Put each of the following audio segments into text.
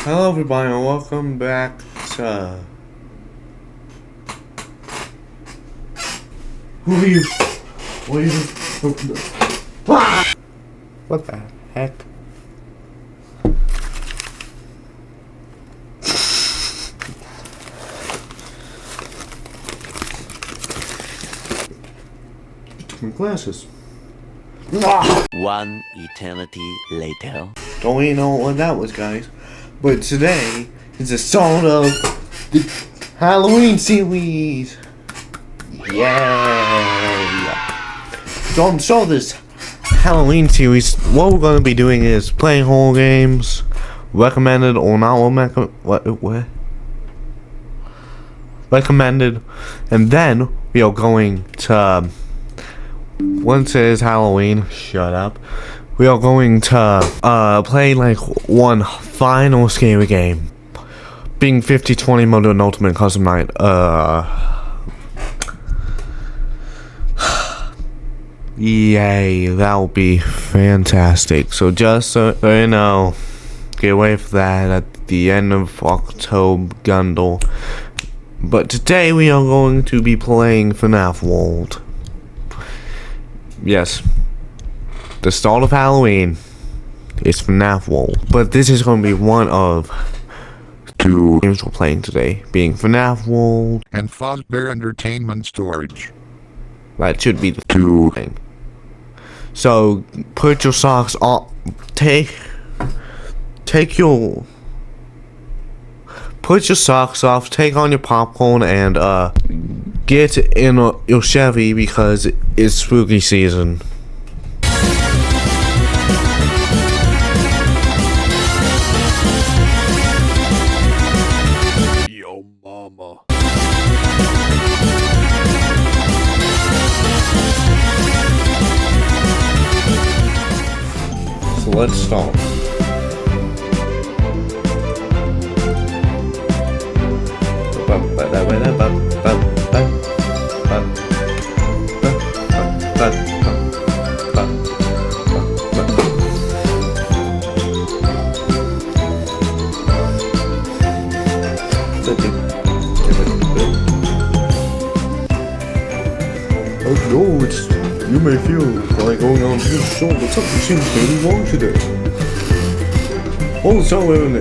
Hello everybody and welcome back to... Who are you? What are you? What the heck? My glasses. One eternity later. Don't even know what that was, guys. But today is the start of the Halloween series. Yeah. So on the start of this Halloween series, what we're gonna be doing is playing horror games, recommended or not recommended, and then we are going to, once it is Halloween, shut up. We are going to play like one final scary game. Being 50-20 mode and ultimate custom night. Yay, that will be fantastic. So just so you know, get away for that at the end of October Gundle. But today we are going to be playing Fnaf World. Yes. The start of Halloween is Fnaf World, but this is going to be one of two games we're playing today, being Fnaf World and Fazbear Entertainment Storage. That should be the two thing. So put your socks on. Put your socks off. Take on your popcorn and get in your Chevy because it's spooky season. So let's start. Oh no, you may feel like going on to the show, but something seems very wrong today. Also, in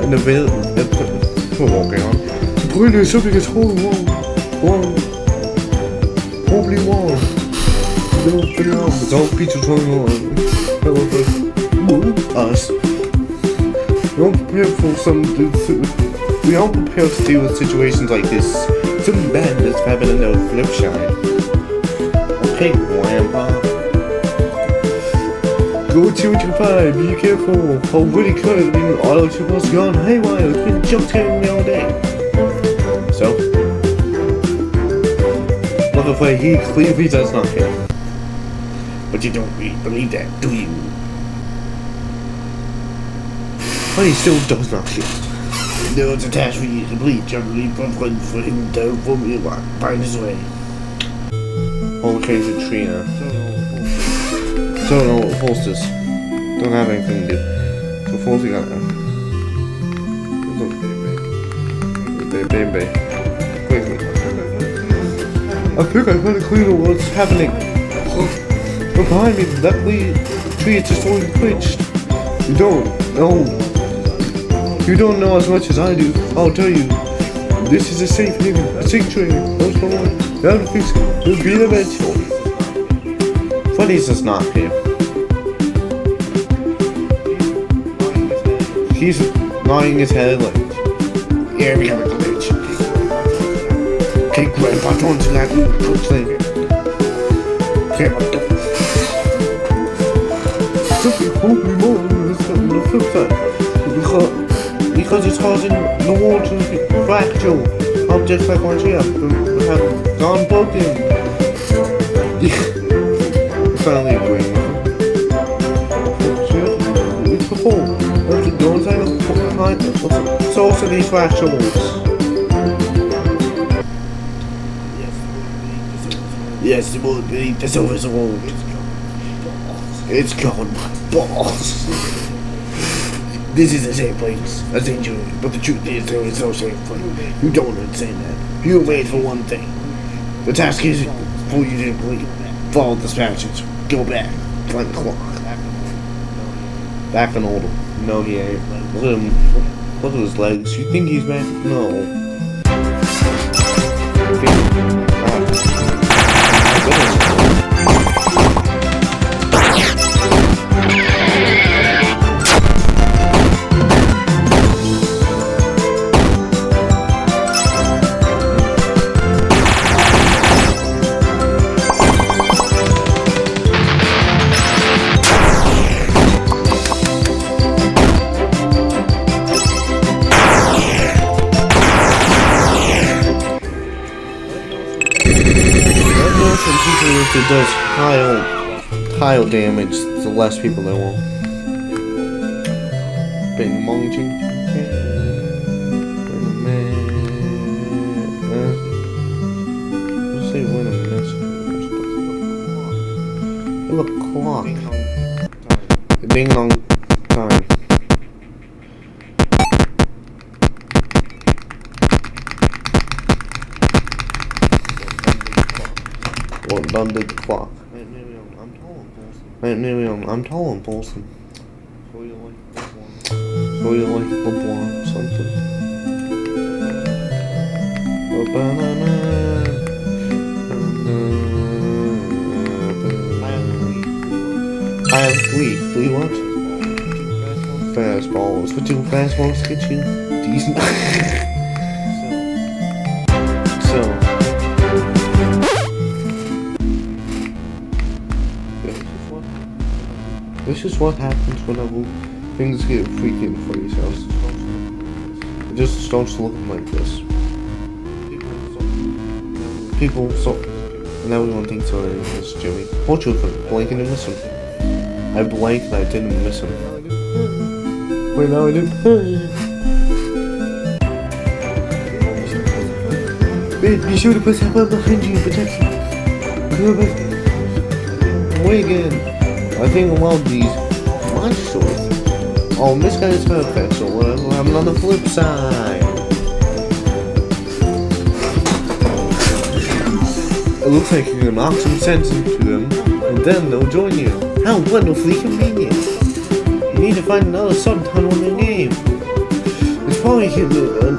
the veil we're walking on, apparently something is horribly wrong. Don't figure out what's all pieces going on. Us. We aren't prepared to deal with situations like this. Something bad has happened in the flip side. Okay, Grandpa. Go 225, be careful. Oh, really could. I mean, auto was gone haywire. It's been jump scaring me all day. So, motherfucker, he clearly does not care. But you don't really believe that, do you? But he still does not care. There was a task for you to complete. I believe for him to find his way. Okay, Katrina. So no, holsters. Don't have anything to do. So Folsy got them. Baby. Quickly. I think I found a clue to what's happening. But behind me, that tree is just totally glitched. You don't know. You don't know as much as I do. I'll tell you. This is a safe haven, a sanctuary. Those for one. You have to fix it. You'll be eventually. Freddy's just not here. He's nodding his head like, yeah, we have a glitch. Okay, Grandpa, don't do that thing. Okay, I'm done. Something horribly wrong with this on the flip side. Because it's causing the wall to fracture. Objects like ones here have gone broken. Finally agreeing with him. It's the fall. Let's go inside the behind source of these fractures. Yes, it will be the silver's old. It's gone, my balls. This is a safe place, a sanctuary, but the truth is there is no safe place. You don't understand that. You were made for one thing. The task is for you to complete. Follow the instructions. Go back. Find the clock. Back and older. No, he ain't. Look at him. Look at his legs. You think he's back? No. If it does tile damage, the less people there will. Bing mong ching ching ching. Wait a minute. Let's say wait a minute. Look, clock. Ding dong time. Well, done did the clock. I'm tall and Bolson. So you like LeBron something? I have three what? Fastballs. For 2 fastballs to get you decent. So. This is what happens whenever things get freaking for yourselves. It just starts looking like this. People, so now everyone thinks I didn't miss Jimmy. Fortunately, blanking and miss him. I blanked and I didn't miss him. Wait, now I didn't. Babe, be sure to put that one behind you and protect you. Wait again. I think a lot of these monsters. Oh, this guy is perfect, so I'm on the flip side. It looks like you can knock some sense into them, and then they'll join you. How wonderfully convenient. You need to find another subtitle in the game. It's probably hidden.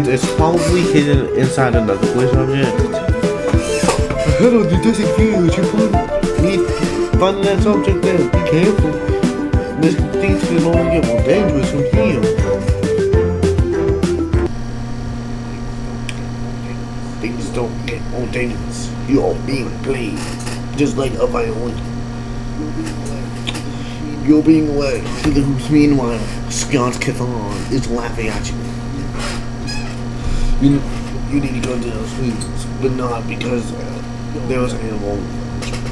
It's probably hidden inside another glitch object. Hello, the designated you find that subject there. Be careful. This things can only get more dangerous from here. Things don't get more dangerous. You're being played, just like a violin. You're being led to the hoops. Meanwhile, Scott Cathon is laughing at you. You need to go to those hoops, but not because there was an animal.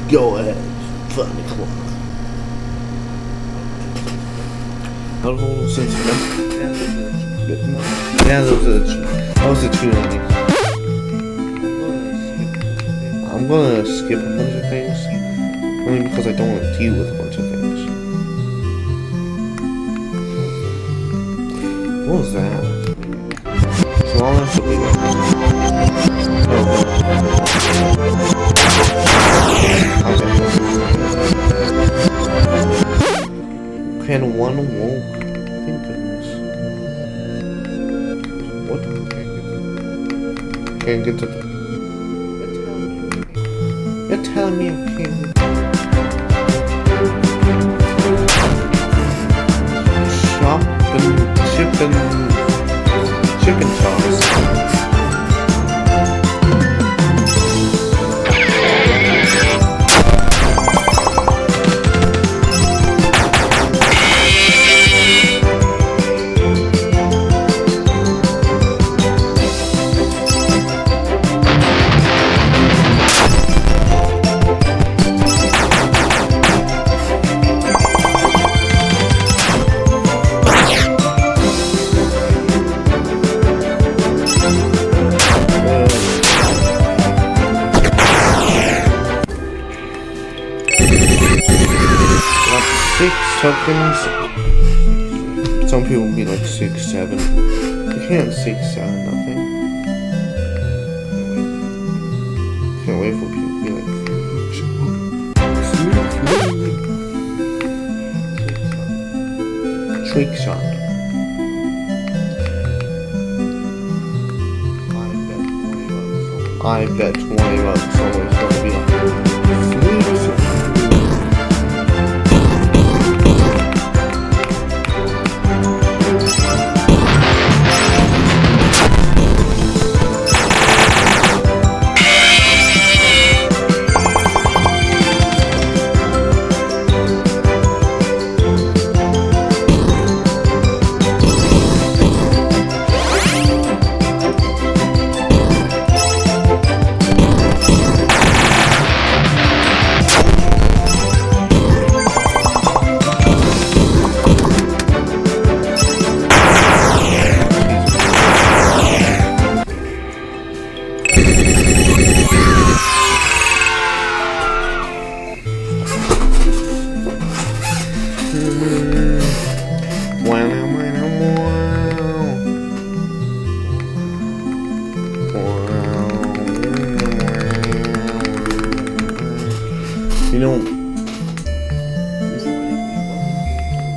Go ahead, find the clock. I don't know since yeah, that was a true ending. I'm gonna skip a bunch of things, only because I don't want to deal with a bunch of things. What was that? So I'll have to leave it. Can one walk? Thank goodness. What? Can't get to the... You're telling me I can't... Shop and ship and... chicken chops. seconds. Some people will be like 6, 7. You can't 6, 7, nothing. Can't wait for people to be like. Trick shot. I bet 20 bucks someone's gonna be like.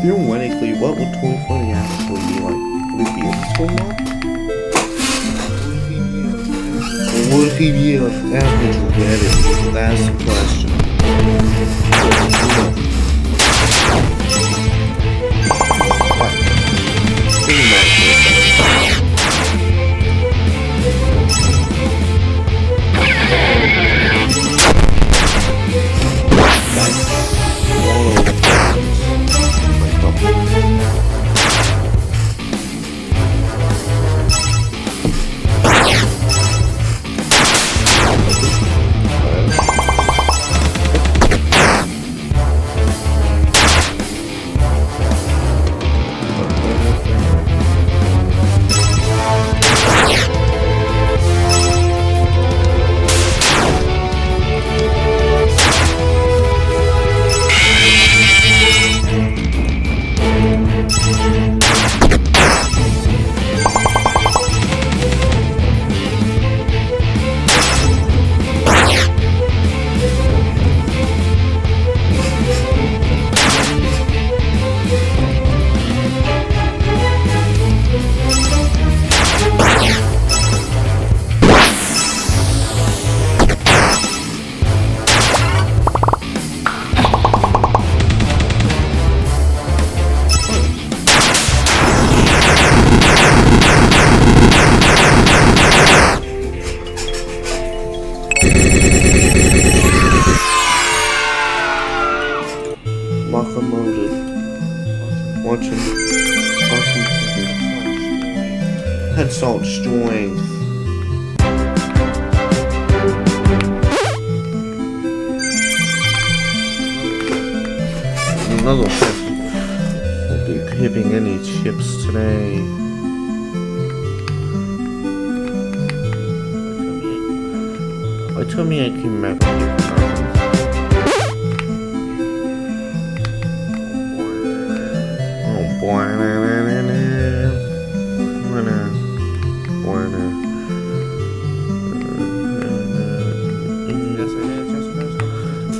Theoretically, what would 2020 actually be like? Would it be a school now? Or would he be an average Reddit? That's the question. Watching head salt strength. Another chip. Won't be pipping any chips today. I told me I came back with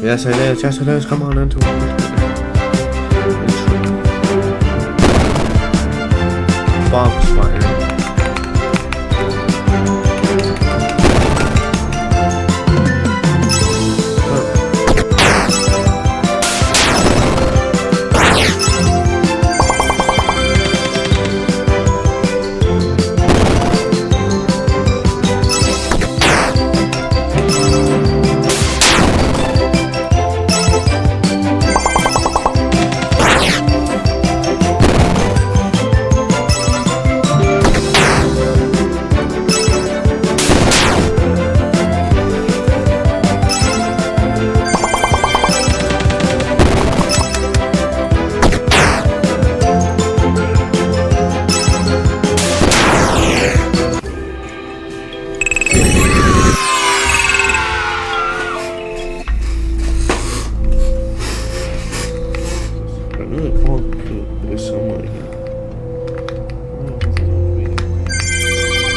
Yes, it is. Yes, it is. Come on into it. Fox fire.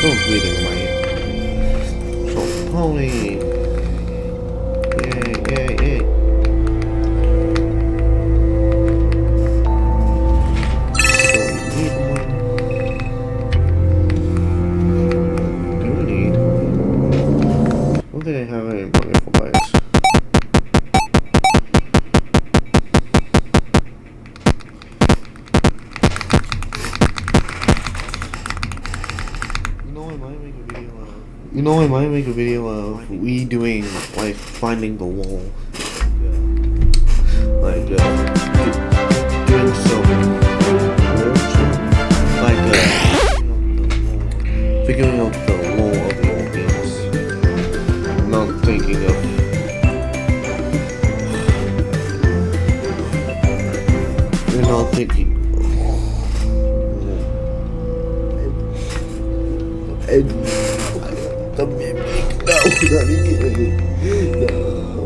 someone's breathing in my ear. So, holy. Yeah. So, we need one. Do we need? I don't think I have any money for lights. You know, I might make a video of we doing, like, finding the wall. Like, doing some like, figuring out the wall of the old games. Not thinking of. You're not thinking. The mimic. No, not again. No.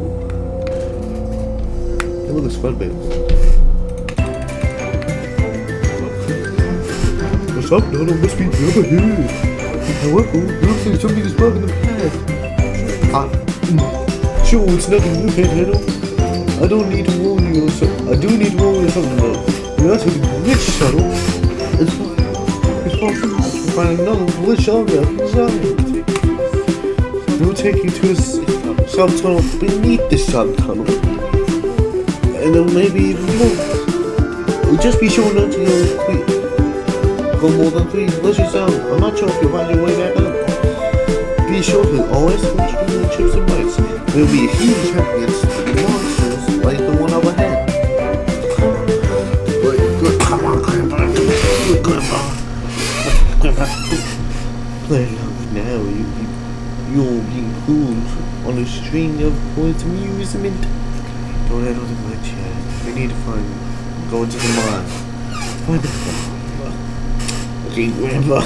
Hey, look, it's Fazbear. What's up, Dodo? Must be over here. However, looks like something is blocking the path. Sure, it's nothing you can't handle. I don't need to warn you or something. I do need to warn you or something though. You're not taking the glitch shuttle. It's possible to find another glitch on the other side. It will take you to a sub-tunnel beneath the sub-tunnel. And then maybe even more. Just be sure not to go more than 3 glitches down. I'm not sure if you'll find your way back up. Be sure to always watch for the chips and bites. There will be a huge help against monsters like the one up ahead. Play along now, you'll be pulled on a string of points of amusement. Don't handle the glitch yet. We need to go into the mine. Find the okay, Grandpa.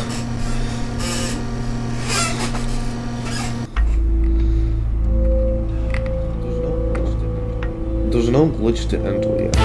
There's no glitch to enter yet.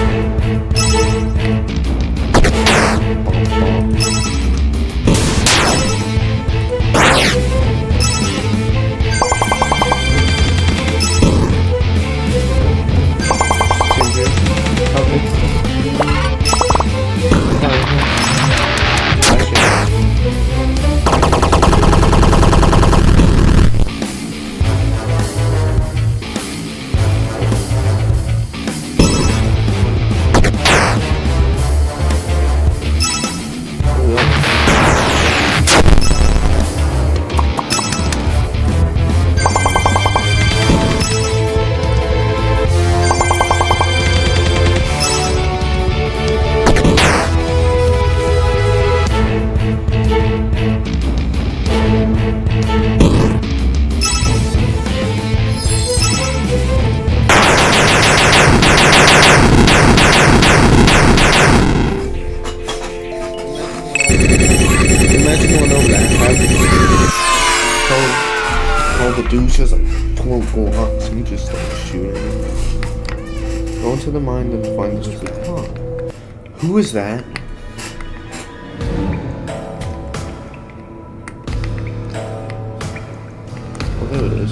All the dudes just like go up and you just start shooting. Go into the mine and find this stupid car. Who is that? Oh, there it is.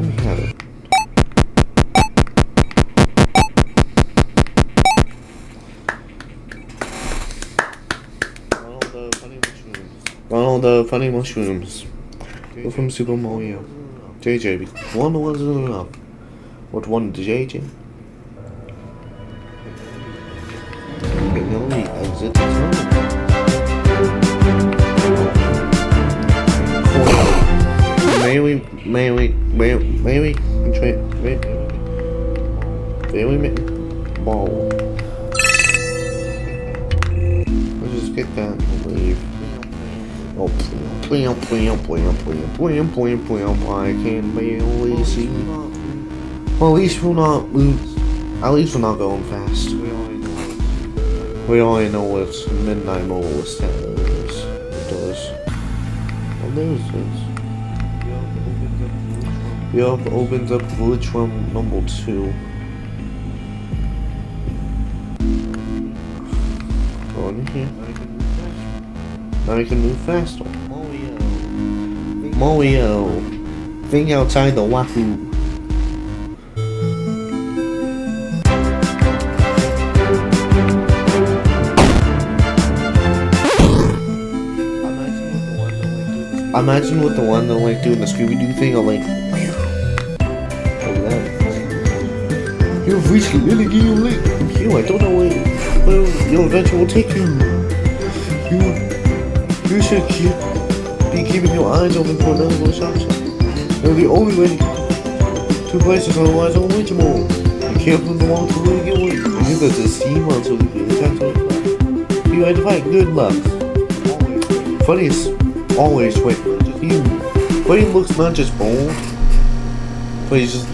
We have it. Ronald the Funny Mushrooms. We're from Super Mario. JJ, one wasn't enough. What one, JJ? Okay, now we exit the tunnel. May we ball. Let's just get that and leave. Oh, I can barely see. Well, at least we're not going fast. We already know what midnight mobile is telling us. It does. Oh, there's this. Yup, opens up glitch room number 2. Go in here. I can move faster. Mario, think outside the wahoo. Imagine with the one that like doing the Scooby-Doo thing or like that. You've reached the Millennium Link. I don't know where your adventure will take you. You should be keeping your eyes open for another shops. They're the only way to places, otherwise unreachable. You can't put the wall to really get away. I think that's a sea monster that can attack so fast. You had to fight good luck. Funniest. Always wait. Funny looks not just bold, but he's just.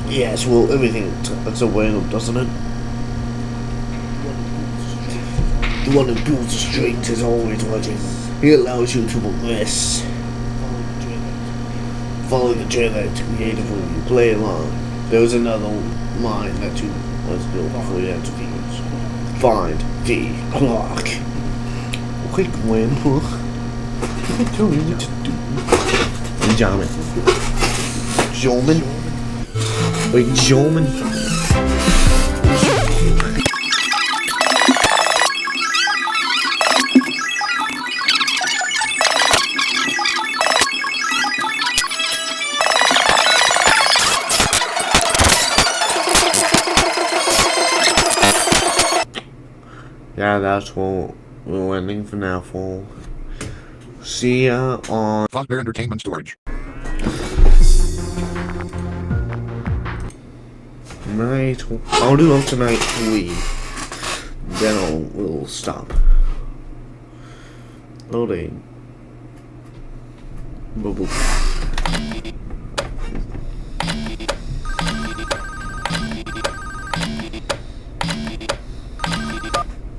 Yes, well, everything that's a random, doesn't it? The one who builds the strength is always watching. He allows you to progress. Follow the trail that's created when you play along. There's another line that you must build before you enter these. Find the clock. Quick, Grandpa. What do we need to do? Gentlemen. Wait, gentlemen. Yeah, that's what we're ending for now, for. See ya on Fazbear Entertainment Storage. Night. I'll do up tonight 3. Then we'll stop. Loading. Boo-boo.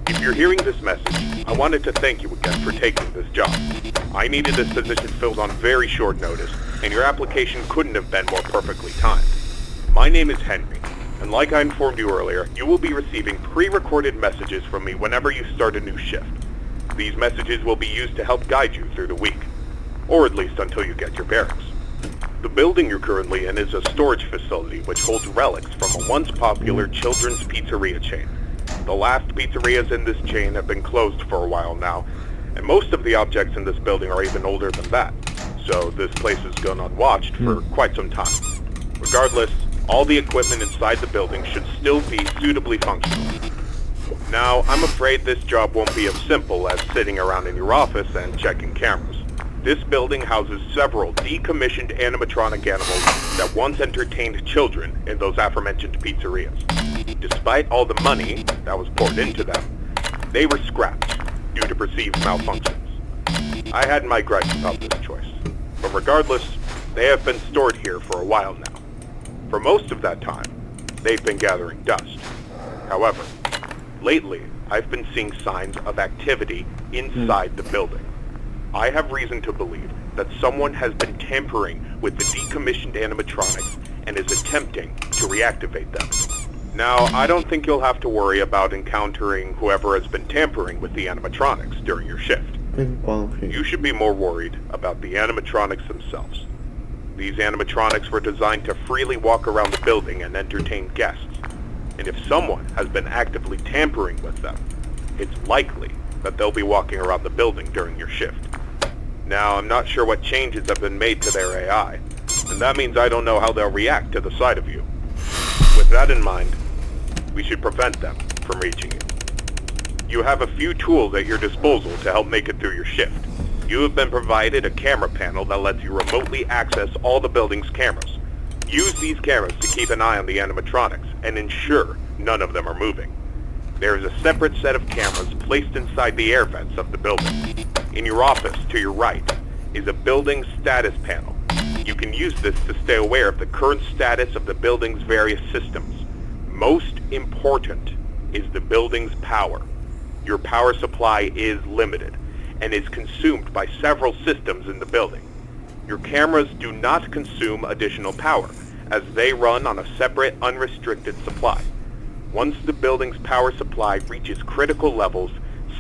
If you're hearing this message, I wanted to thank you again for taking this job. I needed this position filled on very short notice, and your application couldn't have been more perfectly timed. My name is Henry, and like I informed you earlier, you will be receiving pre-recorded messages from me whenever you start a new shift. These messages will be used to help guide you through the week, or at least until you get your bearings. The building you're currently in is a storage facility which holds relics from a once popular children's pizzeria chain. The last pizzerias in this chain have been closed for a while now, and most of the objects in this building are even older than that, so this place has gone unwatched for quite some time. Regardless, all the equipment inside the building should still be suitably functional. Now, I'm afraid this job won't be as simple as sitting around in your office and checking cameras. This building houses several decommissioned animatronic animals that once entertained children in those aforementioned pizzerias. Despite all the money that was poured into them, they were scrapped due to perceived malfunctions. I had my gripes about this choice, but regardless, they have been stored here for a while now. For most of that time, they've been gathering dust. However, lately, I've been seeing signs of activity inside the building. I have reason to believe that someone has been tampering with the decommissioned animatronics and is attempting to reactivate them. Now, I don't think you'll have to worry about encountering whoever has been tampering with the animatronics during your shift. You should be more worried about the animatronics themselves. These animatronics were designed to freely walk around the building and entertain guests. And if someone has been actively tampering with them, it's likely that they'll be walking around the building during your shift. Now, I'm not sure what changes have been made to their AI, and that means I don't know how they'll react to the sight of you. With that in mind, we should prevent them from reaching you. You have a few tools at your disposal to help make it through your shift. You have been provided a camera panel that lets you remotely access all the building's cameras. Use these cameras to keep an eye on the animatronics and ensure none of them are moving. There is a separate set of cameras placed inside the air vents of the building. In your office, to your right, is a building status panel. You can use this to stay aware of the current status of the building's various systems. Most important is the building's power. Your power supply is limited and is consumed by several systems in the building. Your cameras do not consume additional power, as they run on a separate, unrestricted supply. Once the building's power supply reaches critical levels,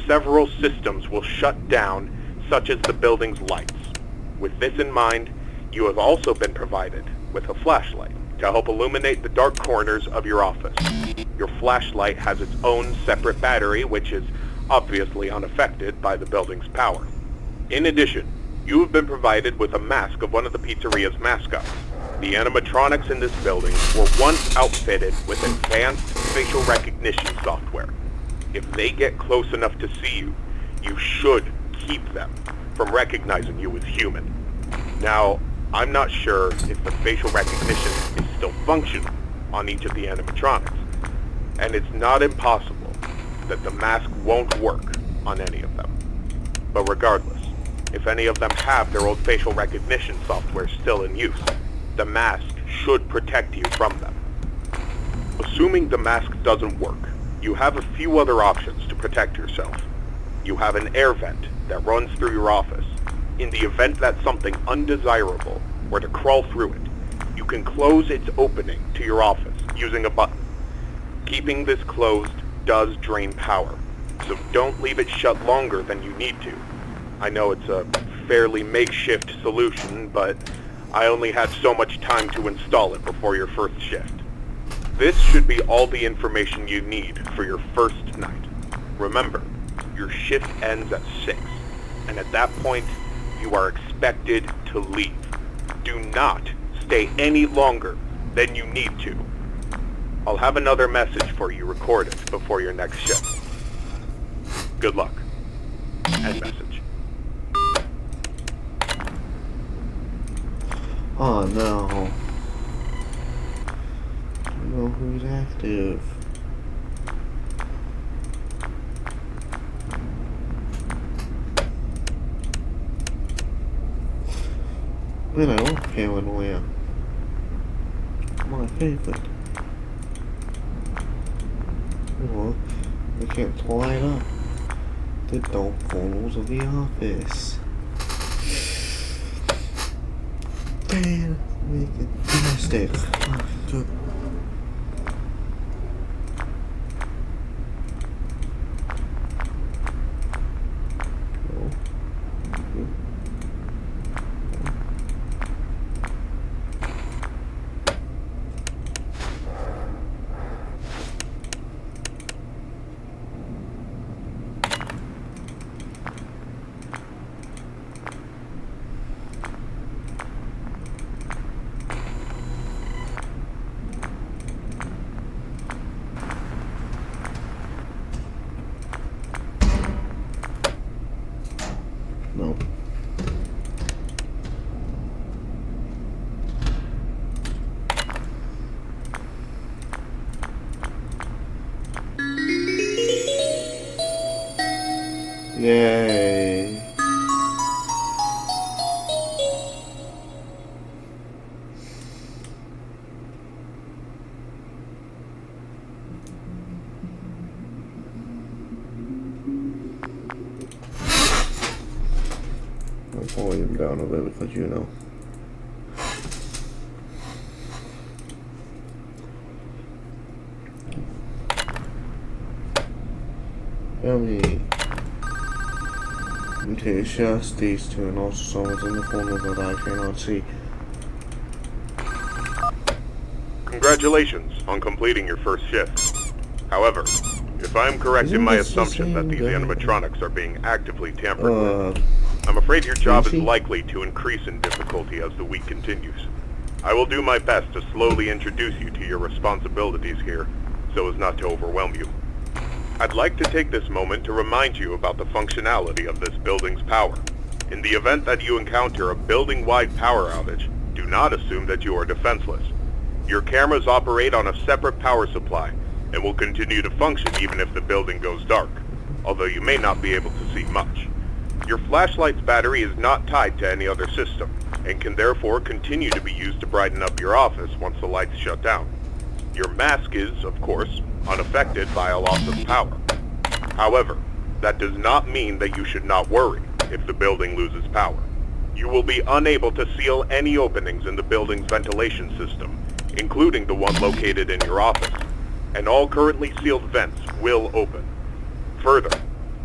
several systems will shut down, such as the building's lights. With this in mind, you have also been provided with a flashlight to help illuminate the dark corners of your office. Your flashlight has its own separate battery, which is obviously unaffected by the building's power. In addition, you have been provided with a mask of one of the pizzeria's mascots. The animatronics in this building were once outfitted with advanced facial recognition software. If they get close enough to see you, you should keep them from recognizing you as human. Now, I'm not sure if the facial recognition is still functional on each of the animatronics, and it's not impossible that the mask won't work on any of them. But regardless, if any of them have their old facial recognition software still in use, the mask should protect you from them. Assuming the mask doesn't work, you have a few other options to protect yourself. You have an air vent that runs through your office. In the event that something undesirable were to crawl through it, you can close its opening to your office using a button. Keeping this closed does drain power, so don't leave it shut longer than you need to. I know it's a fairly makeshift solution, but I only had so much time to install it before your first shift. This should be all the information you need for your first night. Remember, your shift ends at 6, and at that point, you are expected to leave. Do not stay any longer than you need to. I'll have another message for you recorded before your next shift. Good luck. End message. Oh no. I don't know who's active. Man, I love paranoia. My favorite. Well, we can't light up the dark corners of the office. Fantastic. Good. No. Yay. I'll volume down a bit because you know. Okay, just these two and also someone's in the corner that I cannot see. Congratulations on completing your first shift. However, if I'm correct in my assumption that these animatronics are being actively tampered with, I'm afraid your job is likely to increase in difficulty as the week continues. I will do my best to slowly introduce you to your responsibilities here, so as not to overwhelm you. I'd like to take this moment to remind you about the functionality of this building's power. In the event that you encounter a building-wide power outage, do not assume that you are defenseless. Your cameras operate on a separate power supply, and will continue to function even if the building goes dark, although you may not be able to see much. Your flashlight's battery is not tied to any other system, and can therefore continue to be used to brighten up your office once the lights shut down. Your mask is, of course, unaffected by a loss of power. However, that does not mean that you should not worry if the building loses power. You will be unable to seal any openings in the building's ventilation system, including the one located in your office, and all currently sealed vents will open. Further,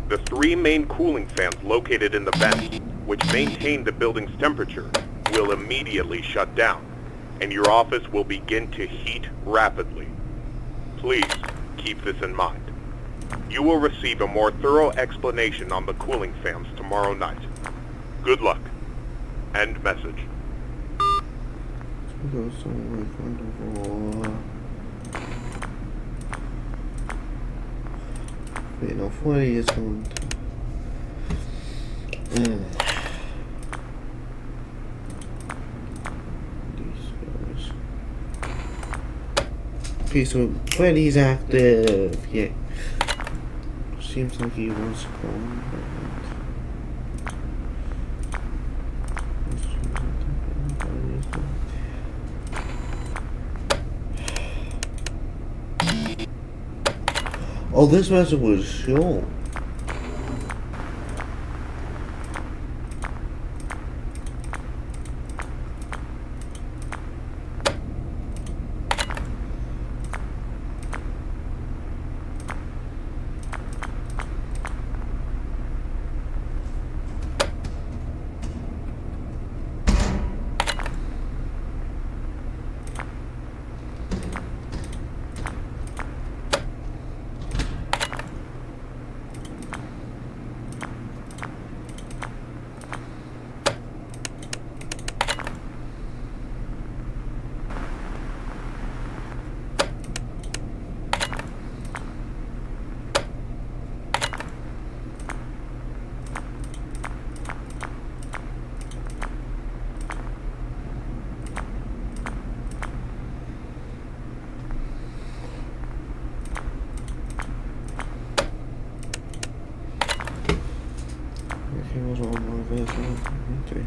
The 3 main cooling fans located in the vents, which maintain the building's temperature, will immediately shut down, and your office will begin to heat rapidly. Please keep this in mind. You will receive a more thorough explanation on the cooling fans tomorrow night. Good luck. End message. Wait, no, 40 is going to... These guys. Okay, so Freddy's active. Yeah. Seems like he was gone. Oh, this message was shown. He was all my vessel. Okay.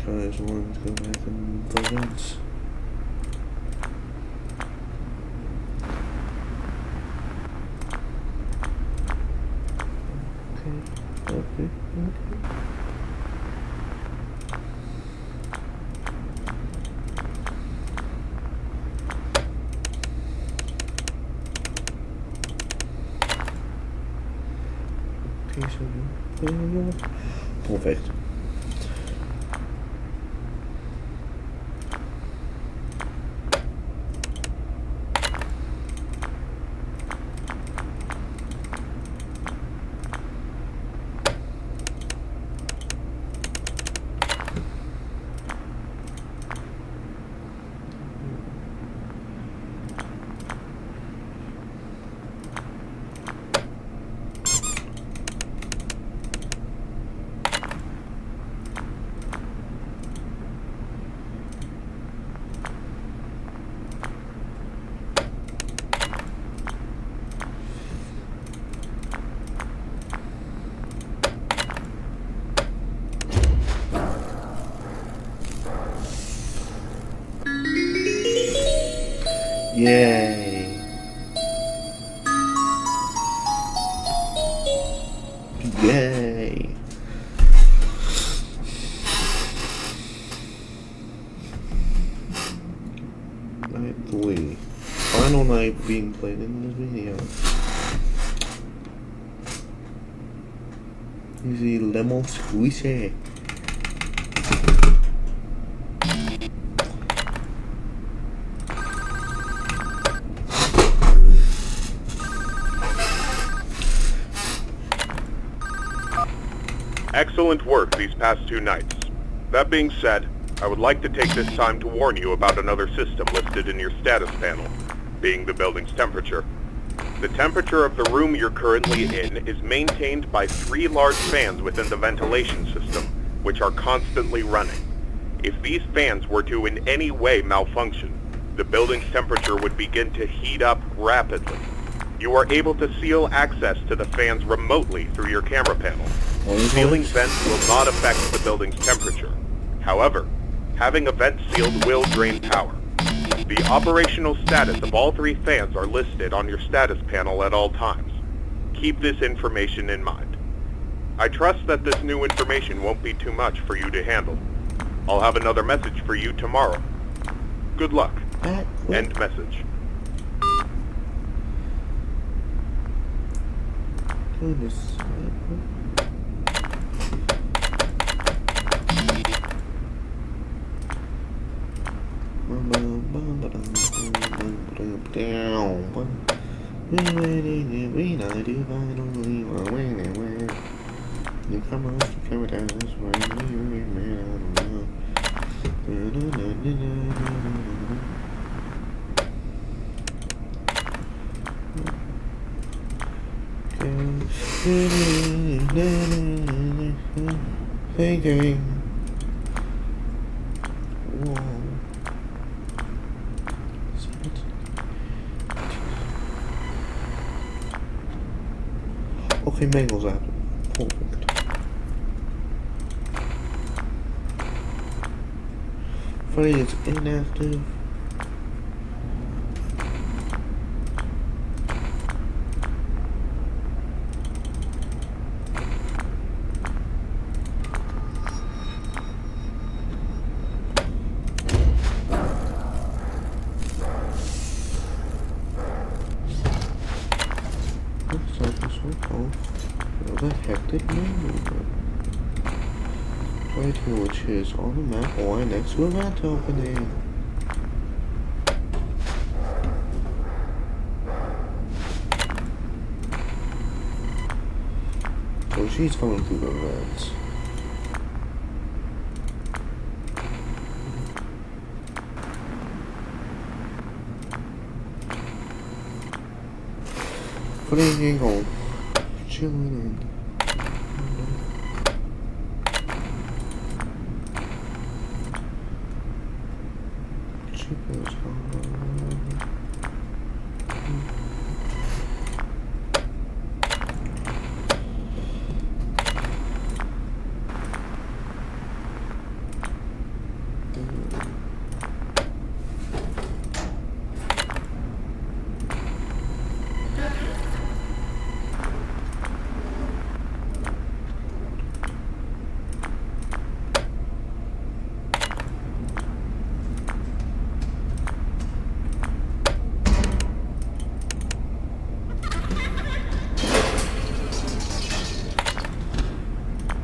Tries one to go back in the vents. Okay. Perfect. Yay. Yay! Night 3. Final night being played in this video. Easy lemon squeezy. Excellent work these past 2 nights. That being said, I would like to take this time to warn you about another system listed in your status panel, being the building's temperature. The temperature of the room you're currently in is maintained by 3 large fans within the ventilation system, which are constantly running. If these fans were to in any way malfunction, the building's temperature would begin to heat up rapidly. You are able to seal access to the fans remotely through your camera panel. Sealing vents will not affect the building's temperature. However, having a vent sealed will drain power. The operational status of all 3 fans are listed on your status panel at all times. Keep this information in mind. I trust that this new information won't be too much for you to handle. I'll have another message for you tomorrow. Good luck. End message. Goodness. Thinking. Whoa. Okay, Mangle's out. Perfect. Freddy is inactive. That hectic maneuver. Right here, which is on the map, or next to a vent opening. So she's coming through the vents. Putting it on. Chilling in.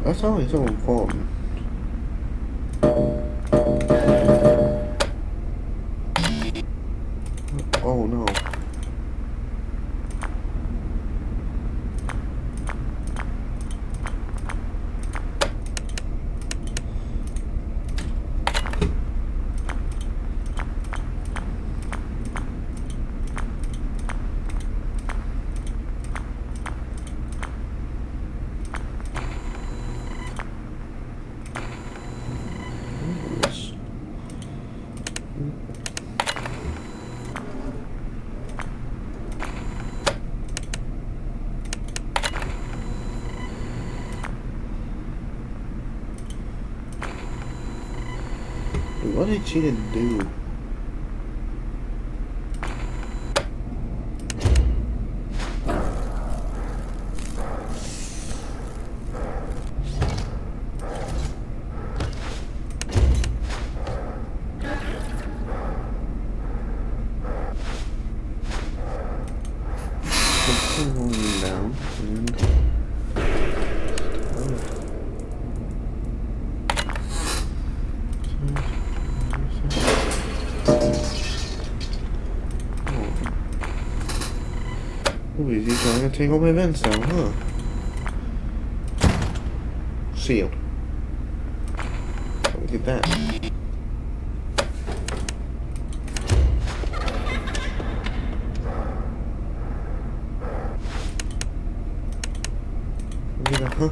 That's always so important. Oh no. What did she do? Gotta take all my vents down, huh? Sealed. Look at that. Look at that, huh?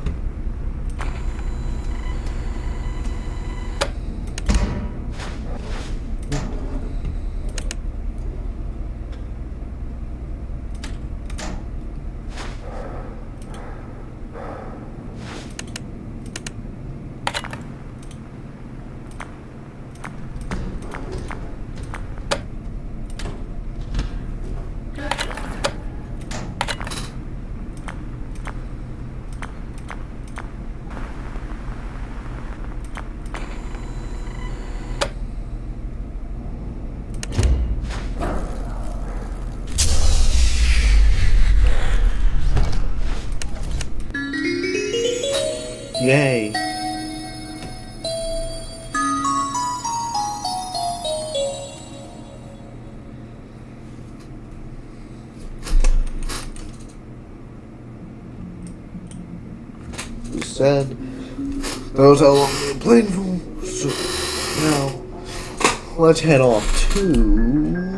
Yay. We said that was how long we were playing for. So now let's head off to